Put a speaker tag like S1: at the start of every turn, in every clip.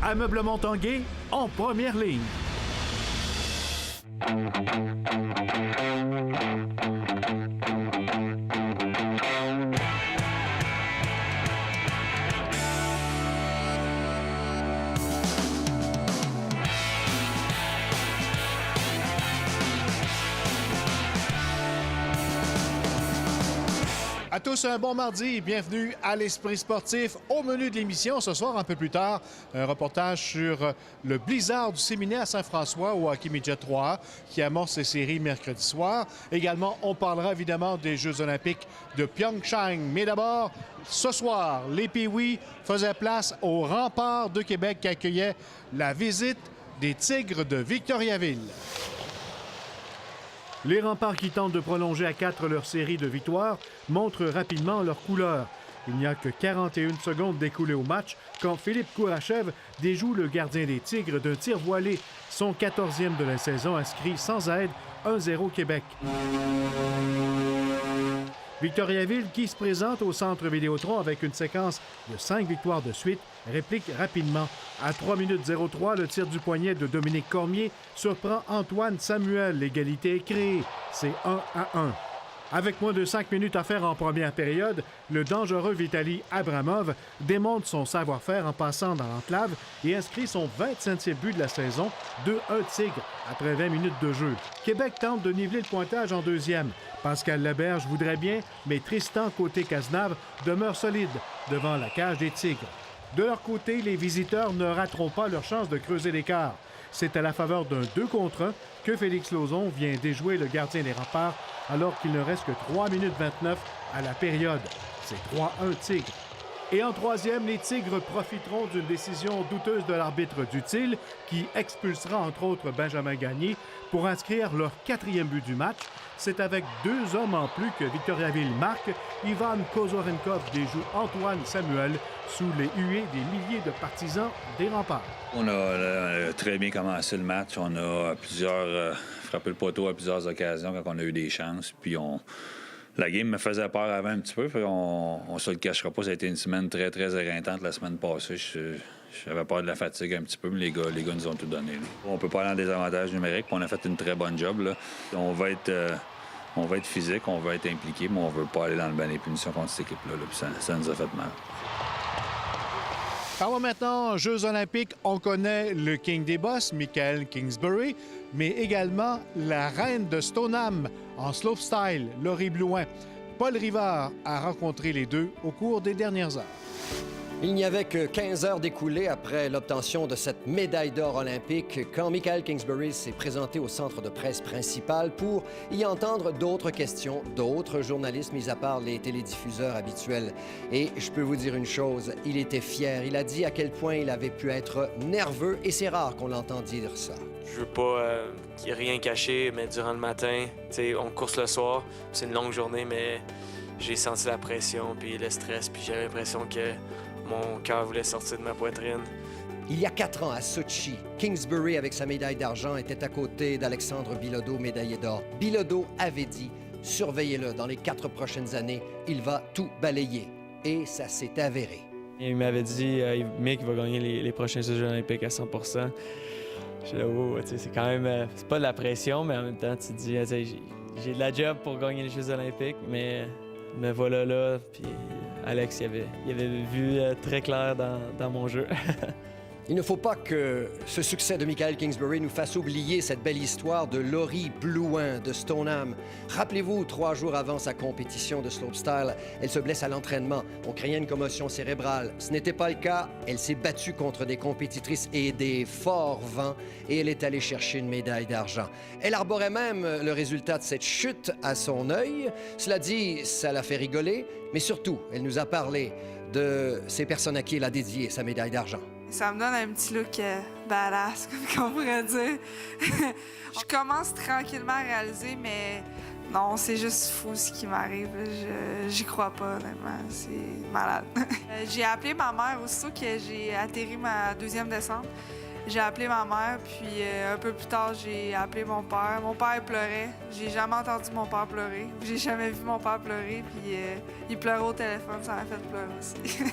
S1: Ameublement Tanguay en première ligne.
S2: À tous, un bon mardi et bienvenue à l'Esprit sportif. Au menu de l'émission, ce soir, un peu plus tard, un reportage sur le blizzard du séminaire à Saint-François au hockey midget 3A qui amorce ses séries mercredi soir. Également, on parlera évidemment des Jeux olympiques de Pyeongchang. Mais d'abord, ce soir, les Pee-Wee faisaient place au Rempart de Québec qui accueillait la visite des Tigres de Victoriaville.
S1: Les Remparts qui tentent de prolonger à 4 leur série de victoires montrent rapidement leur couleur. Il n'y a que 41 secondes d'écoulées au match quand Philippe Kourachev déjoue le gardien des Tigres d'un tir voilé. Son 14e de la saison inscrit sans aide 1-0 Québec. Victoriaville, qui se présente au centre Vidéotron avec une séquence de 5 victoires de suite, réplique rapidement. À 3 minutes 03, le tir du poignet de Dominique Cormier surprend Antoine Samuel. L'égalité est créée. C'est 1-1. Avec moins de 5 minutes à faire en première période, le dangereux Vitali Abramov démontre son savoir-faire en passant dans l'enclave et inscrit son 25e but de la saison, 2-1 Tigre, après 20 minutes de jeu. Québec tente de niveler le pointage en deuxième. Pascal Laberge voudrait bien, mais Tristan Côté-Cazenave demeure solide devant la cage des Tigres. De leur côté, les visiteurs ne rateront pas leur chance de creuser l'écart. C'est à la faveur d'un 2 contre 1 que Félix Lauzon vient déjouer le gardien des Remparts alors qu'il ne reste que 3 minutes 29 à la période. C'est 3-1 Tigres. Et en troisième, les Tigres profiteront d'une décision douteuse de l'arbitre Dutil qui expulsera entre autres Benjamin Gagné pour inscrire leur 4e but du match. C'est avec 2 hommes en plus que Victoriaville marque. Ivan Kozorenkov déjoue Antoine Samuel sous les huées des milliers de partisans des Remparts.
S3: On a très bien commencé le match. On a frappé le poteau à plusieurs occasions quand on a eu des chances. Puis la game me faisait peur avant un petit peu. On se le cachera pas. Ça a été une semaine très, très éreintante la semaine passée. J'avais peur de la fatigue un petit peu, mais les gars nous ont tout donné. Là. On peut pas aller en désavantage numérique. On a fait une très bonne job. Là. On va être physique, on va être impliqué, mais on veut pas aller dans le banc des punitions contre cette équipe-là. Là, puis ça nous a fait mal.
S2: Parlons maintenant Jeux olympiques. On connaît le King des Bosses, Michael Kingsbury, mais également la reine de Stoneham en slopestyle, Laurie Blouin. Paul Rivard a rencontré les deux au cours des dernières heures.
S4: Il n'y avait que 15 heures d'écoulées après l'obtention de cette médaille d'or olympique quand Michael Kingsbury s'est présenté au centre de presse principal pour y entendre d'autres questions, d'autres journalistes, mis à part les télédiffuseurs habituels. Et je peux vous dire une chose, il était fier. Il a dit à quel point il avait pu être nerveux et c'est rare qu'on l'entende dire ça.
S5: Je veux pas qu'il y ait rien caché, mais durant le matin, on course le soir. C'est une longue journée, mais j'ai senti la pression puis le stress, puis j'avais l'impression que mon cœur voulait sortir de ma poitrine.
S4: Il y a 4 ans, à Sochi, Kingsbury, avec sa médaille d'argent, était à côté d'Alexandre Bilodeau, médaillé d'or. Bilodeau avait dit « Surveillez-le, dans les 4 prochaines années, il va tout balayer. » Et ça s'est avéré.
S6: Il m'avait dit Mick va gagner les prochains Jeux olympiques à 100 %. J'ai dit, oh, c'est quand même... c'est pas de la pression, mais en même temps, tu te dis, j'ai de la job pour gagner les Jeux olympiques, mais me voilà là, puis Alex, il avait vu très clair dans mon jeu.
S4: Il ne faut pas que ce succès de Michael Kingsbury nous fasse oublier cette belle histoire de Laurie Blouin de Stoneham. Rappelez-vous, 3 jours avant sa compétition de slopestyle, elle se blesse à l'entraînement. On craignait une commotion cérébrale. Ce n'était pas le cas. Elle s'est battue contre des compétitrices et des forts vents et elle est allée chercher une médaille d'argent. Elle arborait même le résultat de cette chute à son œil. Cela dit, ça l'a fait rigoler, mais surtout, elle nous a parlé de ces personnes à qui elle a dédié sa médaille d'argent.
S7: Ça me donne un petit look badass, comme on pourrait dire. Je commence tranquillement à réaliser, mais non, c'est juste fou ce qui m'arrive. J'y crois pas, honnêtement. C'est malade. J'ai appelé ma mère aussitôt que j'ai atterri ma 2e descente. J'ai appelé ma mère, puis un peu plus tard, j'ai appelé mon père. Mon père pleurait. J'ai jamais entendu mon père pleurer. J'ai jamais vu mon père pleurer, puis il pleurait au téléphone. Ça m'a fait pleurer aussi.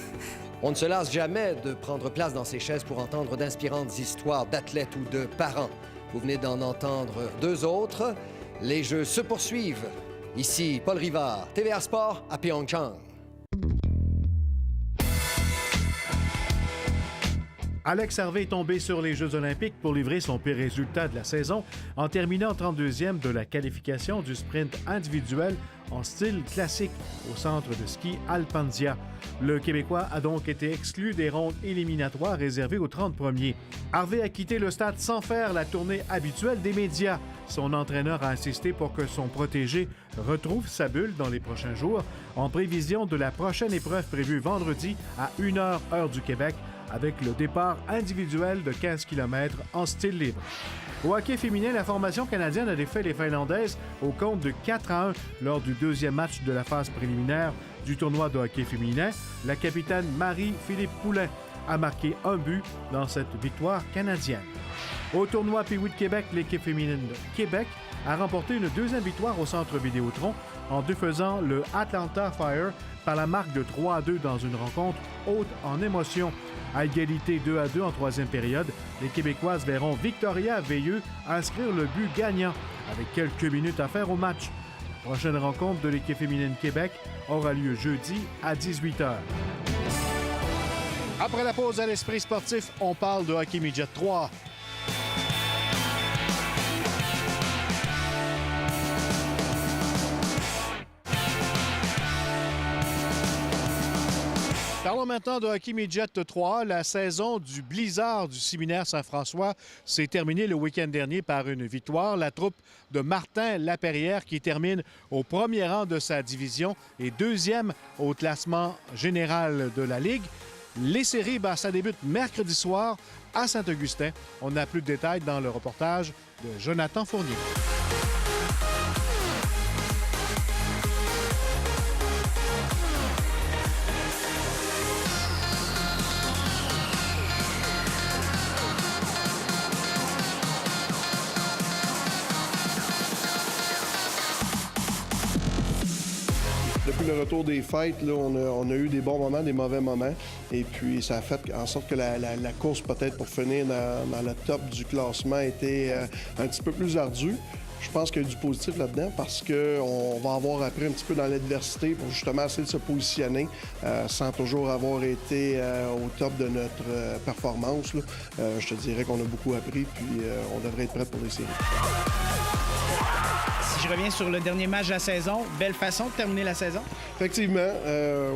S4: On ne se lasse jamais de prendre place dans ces chaises pour entendre d'inspirantes histoires d'athlètes ou de parents. Vous venez d'en entendre deux autres. Les Jeux se poursuivent. Ici Paul Rivard, TVA Sport à Pyeongchang.
S1: Alex Harvey est tombé sur les Jeux olympiques pour livrer son pire résultat de la saison en terminant 32e de la qualification du sprint individuel en style classique au centre de ski Alpanzia. Le Québécois a donc été exclu des rondes éliminatoires réservées aux 30 premiers. Harvey a quitté le stade sans faire la tournée habituelle des médias. Son entraîneur a insisté pour que son protégé retrouve sa bulle dans les prochains jours en prévision de la prochaine épreuve prévue vendredi à 1h heure du Québec avec le départ individuel de 15 km en style libre. Au hockey féminin, la formation canadienne a défait les Finlandaises au compte de 4-1 lors du deuxième match de la phase préliminaire du tournoi de hockey féminin. La capitaine Marie-Philippe Poulin a marqué un but dans cette victoire canadienne. Au tournoi Pee-Wee de Québec, l'équipe féminine de Québec a remporté une deuxième victoire au centre Vidéotron en défaisant le Atlanta Fire par la marque de 3-2 dans une rencontre haute en émotion. À égalité 2-2 en troisième période, les Québécoises verront Victoria Veilleux inscrire le but gagnant avec quelques minutes à faire au match. La prochaine rencontre de l'équipe féminine Québec aura lieu jeudi à 18h.
S2: Après la pause à l'Esprit sportif, on parle de hockey midget 3. Parlons maintenant de hockey midget 3. La saison du Blizzard du séminaire Saint-François s'est terminée le week-end dernier par une victoire. La troupe de Martin Laperrière qui termine au premier rang de sa division et deuxième au classement général de la Ligue. Les séries, ça débute mercredi soir à Saint-Augustin. On a plus de détails dans le reportage de Jonathan Fournier.
S8: Depuis le retour des fêtes, là, on a eu des bons moments, des mauvais moments. Et puis, ça a fait en sorte que la course, peut-être pour finir dans le top du classement, était un petit peu plus ardue. Je pense qu'il y a du positif là-dedans parce qu'on va avoir appris un petit peu dans l'adversité pour justement essayer de se positionner sans toujours avoir été au top de notre performance. Là. Je te dirais qu'on a beaucoup appris, puis on devrait être prêt pour les séries.
S9: Je reviens sur le dernier match de la saison. Belle façon de terminer la saison.
S8: Effectivement,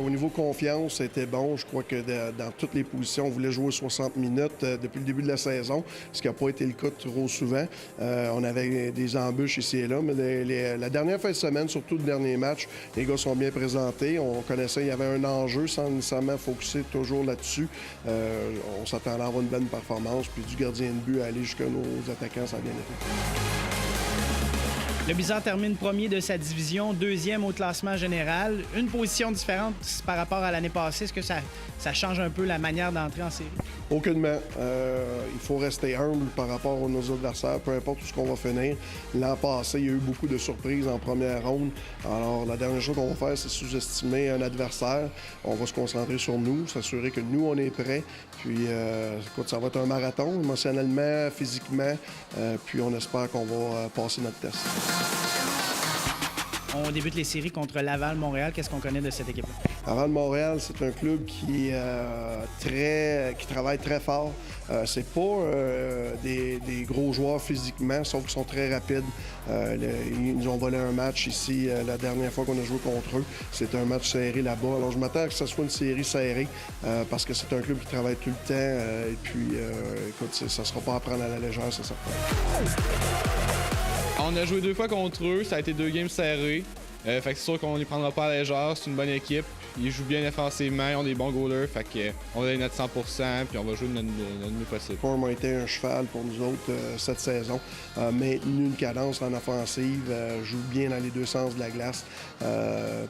S8: au niveau confiance, c'était bon. Je crois que dans toutes les positions, on voulait jouer 60 minutes depuis le début de la saison, ce qui n'a pas été le cas trop souvent. On avait des embûches ici et là, mais la dernière fin de semaine, surtout le dernier match, les gars sont bien présentés. On connaissait, il y avait un enjeu sans nécessairement focusser toujours là-dessus. On s'attendait à avoir une bonne performance, puis du gardien de but à aller jusqu'à nos attaquants, ça a bien été.
S9: Le Blizzard termine premier de sa division, deuxième au classement général. Une position différente par rapport à l'année passée. Est-ce que ça change un peu la manière d'entrer en série?
S8: Aucunement. Il faut rester humble par rapport à nos adversaires, peu importe où ce qu'on va finir. L'an passé, il y a eu beaucoup de surprises en première ronde. Alors, la dernière chose qu'on va faire, c'est sous-estimer un adversaire. On va se concentrer sur nous, s'assurer que nous, on est prêts. Puis, écoute, ça va être un marathon, émotionnellement, physiquement. Puis, on espère qu'on va passer notre test.
S9: On débute les séries contre Laval-Montréal. Qu'est-ce qu'on connaît de cette équipe-là?
S8: Laval-Montréal, c'est un club qui travaille très fort. C'est pas des gros joueurs physiquement, sauf qu'ils sont très rapides. Ils nous ont volé un match ici la dernière fois qu'on a joué contre eux. C'était un match serré là-bas. Alors, je m'attends à que ce soit une série serrée parce que c'est un club qui travaille tout le temps. Et puis, écoute, ça ne sera pas à prendre à la légère, c'est certain.
S10: On a joué 2 fois contre eux, ça a été 2 games serrés. Fait que c'est sûr qu'on les prendra pas à la légère, c'est une bonne équipe. Ils jouent bien offensivement, ils ont des bons goalers, fait que on va donner notre 100% puis on va jouer de notre mieux possible.
S8: Form a été un cheval pour nous autres cette saison. Maintenu une cadence en offensive, joue bien dans les deux sens de la glace,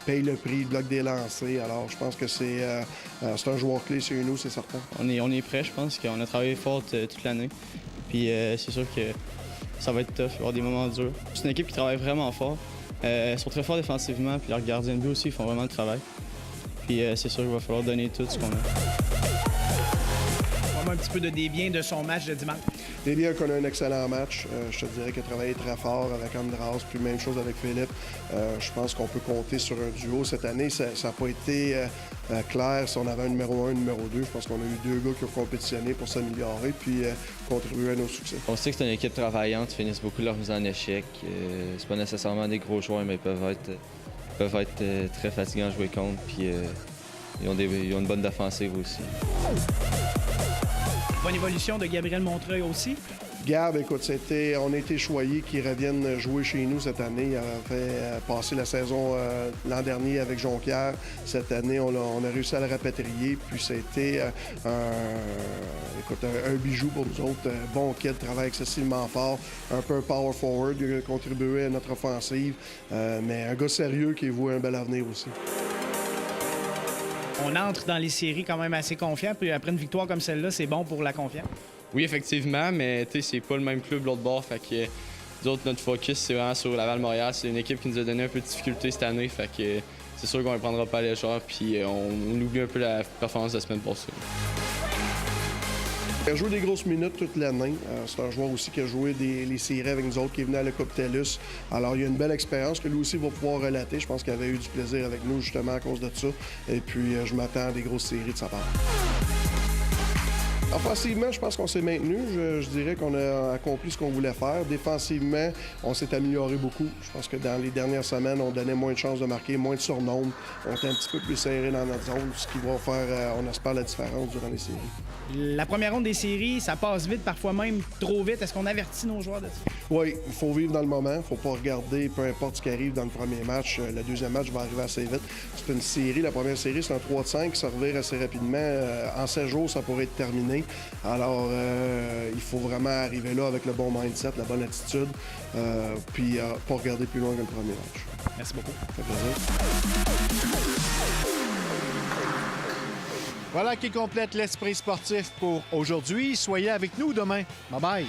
S8: paye le prix, bloque des lancers. Alors je pense que c'est un joueur clé chez nous, c'est certain.
S6: On est prêt, je pense qu'on a travaillé fort toute l'année. Puis c'est sûr que ça va être tough, il va y avoir des moments durs. C'est une équipe qui travaille vraiment fort. Ils sont très forts défensivement, puis leurs gardiens de but aussi, ils font vraiment le travail. Puis c'est sûr qu'il va falloir donner tout ce qu'on a.
S9: parlez-moi un petit peu de Desbiens, de son match de dimanche.
S8: Desbiens a connu un excellent match. Je te dirais qu'il a travaillé très fort avec Andras, puis même chose avec Philippe. Je pense qu'on peut compter sur un duo. Cette année, ça n'a pas été clair si on avait un numéro 1, un numéro 2. Je pense qu'on a eu 2 gars qui ont compétitionné pour s'améliorer puis contribuer à nos succès.
S11: On sait que c'est une équipe travaillante, ils finissent beaucoup leur mise en échec. C'est pas nécessairement des gros joueurs, mais ils peuvent être très fatigants à jouer contre. Puis ils ont une bonne défensive aussi.
S9: Bonne évolution de Gabriel Montreuil aussi.
S8: Gab, écoute, on a été choyés qu'il revienne jouer chez nous cette année. Il avait passé la saison l'an dernier avec Jonquière. Cette année, on a réussi à le rapatrier. Puis c'était un bijou pour nous autres. Bon kid, travaille excessivement fort. Un peu power forward, il a contribué à notre offensive. Mais un gars sérieux qui voit un bel avenir aussi.
S9: On entre dans les séries quand même assez confiant. Puis après une victoire comme celle-là, c'est bon pour la confiance.
S10: Oui, effectivement, mais c'est pas le même club l'autre bord. Fait que nous autres, notre focus, c'est vraiment sur Laval-Montréal. C'est une équipe qui nous a donné un peu de difficulté cette année. Fait que c'est sûr qu'on ne prendra pas à la légère. Puis on oublie un peu la performance de la semaine passée.
S8: Il a joué des grosses minutes toute l'année. C'est un joueur aussi qui a joué les séries avec nous autres, qui est venu à la Coupe TELUS. Alors, il y a une belle expérience que lui aussi va pouvoir relater. Je pense qu'il avait eu du plaisir avec nous justement à cause de ça. Et puis, je m'attends à des grosses séries de sa part. Offensivement, je pense qu'on s'est maintenu. Je dirais qu'on a accompli ce qu'on voulait faire. Défensivement, on s'est amélioré beaucoup. Je pense que dans les dernières semaines, on donnait moins de chances de marquer, moins de surnombre. On était un petit peu plus serré dans notre zone, ce qui va faire, on espère, la différence durant les séries.
S9: La première ronde des séries, ça passe vite, parfois même trop vite. Est-ce qu'on avertit nos joueurs de ça?
S8: Oui, il faut vivre dans le moment. Il ne faut pas regarder, peu importe ce qui arrive dans le premier match. Le deuxième match va arriver assez vite. C'est une série. La première série, c'est un 3-5 qui se revire assez rapidement. En 7 jours, ça pourrait être terminé. Alors, il faut vraiment arriver là avec le bon mindset, la bonne attitude, puis pas regarder plus loin que le premier match.
S9: Merci beaucoup.
S8: Ça fait plaisir.
S2: Voilà qui complète l'esprit sportif pour aujourd'hui. Soyez avec nous demain. Bye bye.